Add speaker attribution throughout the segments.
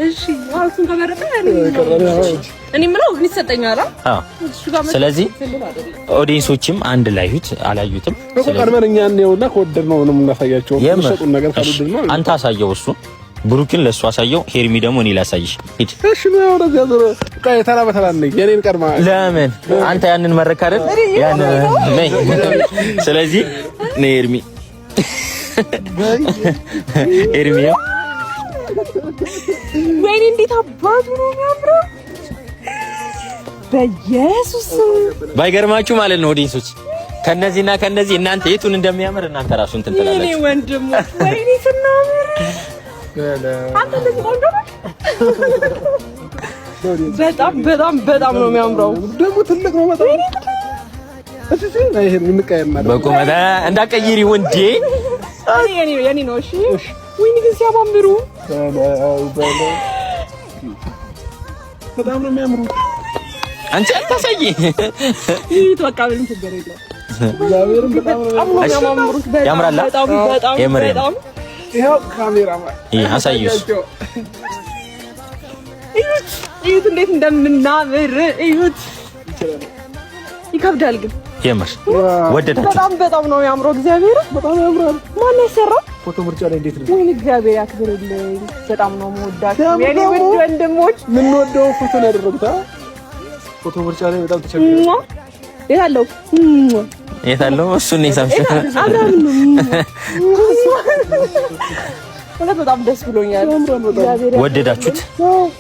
Speaker 1: እሺ አሁን ከመረጠኝ እኔ ምለው ግን ይሰጠኛል።
Speaker 2: አዎ ስለዚህ ኦዲየንሶችም አንድ ላይ አላዩትም።
Speaker 3: ቀድመን እኛ እንየውና ከወደድነው ነው የምናሳያቸው። የሚሰጡን ነገር ካልወደድነው
Speaker 2: አንተ አሳየው እሱ ብሩክን ለሱ አሳየው። ሄርሚ ደግሞ እኔ ላሳይሽ። ሂድ።
Speaker 3: እሺ ነው ወደዚያ ዞር ቀይ ተራ በተራ ነኝ። የኔን ቀድማ
Speaker 2: ለምን አንተ ያንን መረክ አይደል? ያንን ነይ። ስለዚህ ነይ ሄርሚ ሄርሚ
Speaker 1: ወይኔ እንዴት አባቱ ነው የሚያምረው! በኢየሱስ
Speaker 2: ባይገርማችሁ ማለት ነው ኦዲየንሶች ከነዚህና ከነዚህ እናንተ የቱን እንደሚያምር እናንተ ራሱ እንትን ትላላችሁ።
Speaker 1: ወይኔ ወንድም ወይኔ ስናምር አንተ እንደዚህ ቆንጆ ነው። በጣም በጣም በጣም ነው የሚያምረው።
Speaker 3: ደግሞ ትልቅ ነው በጣም። እሺ ነው ይሄ የምንቀየም ማለት
Speaker 2: በቁመታ እንዳቀይሪ ወንዴ
Speaker 1: የኔ ነው። እሺ ወይኔ ግን ሲያማምሩ
Speaker 3: በጣም ነው የሚያምሩ።
Speaker 2: አንቺ አታሳይ።
Speaker 1: ይሄ ተወቃብልኝ ችግር የለም።
Speaker 3: እግዚአብሔርን በጣም ነው
Speaker 1: የሚያማምሩት።
Speaker 2: ያምራላ
Speaker 1: በጣም
Speaker 3: ይሄው ካሜራማን
Speaker 2: ይሄ አሳይሽ።
Speaker 1: እዩት እንዴት እንደምናምር እዩት። ይከብዳል ግን
Speaker 2: የምር ወደዳችሁ።
Speaker 1: በጣም ነው የሚያምረው። እግዚአብሔር በጣም ያምራል። ማን ያሰራው?
Speaker 3: ፎቶ ምርጫ ላይ እንዴት ነው?
Speaker 1: ወይኔ እግዚአብሔር ያክብርልኝ። በጣም ነው የምወዳችሁ የኔ ውድ ወንድሞች።
Speaker 3: ምን ወደው ፎቶ ነው ያደረጉት? ፎቶ ምርጫ ላይ በጣም ተቸግረው።
Speaker 1: የታለው
Speaker 2: እሱን ነው ሳምሽ
Speaker 1: አብራም ነው ወላ በጣም ደስ ብሎኛል።
Speaker 2: ወደዳችሁት?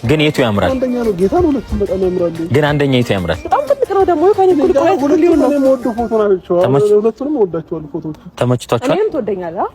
Speaker 2: ግን የቱ ያምራል?
Speaker 3: አንደኛ ነው ጌታ ነው። ሁለቱም በጣም ያምራሉ።
Speaker 2: ግን አንደኛ የቱ ያምራል?
Speaker 1: በጣም ትልቅ ነው ደግሞ ከኔ ኩል ቆይቶ ሊሆን ነው።
Speaker 3: የምወደው ፎቶ ናቸው። ሁለቱንም ወዳቸዋለሁ ፎቶዎች።
Speaker 2: ተመችቷቸዋል?
Speaker 1: እኔም ትወደኛለህ?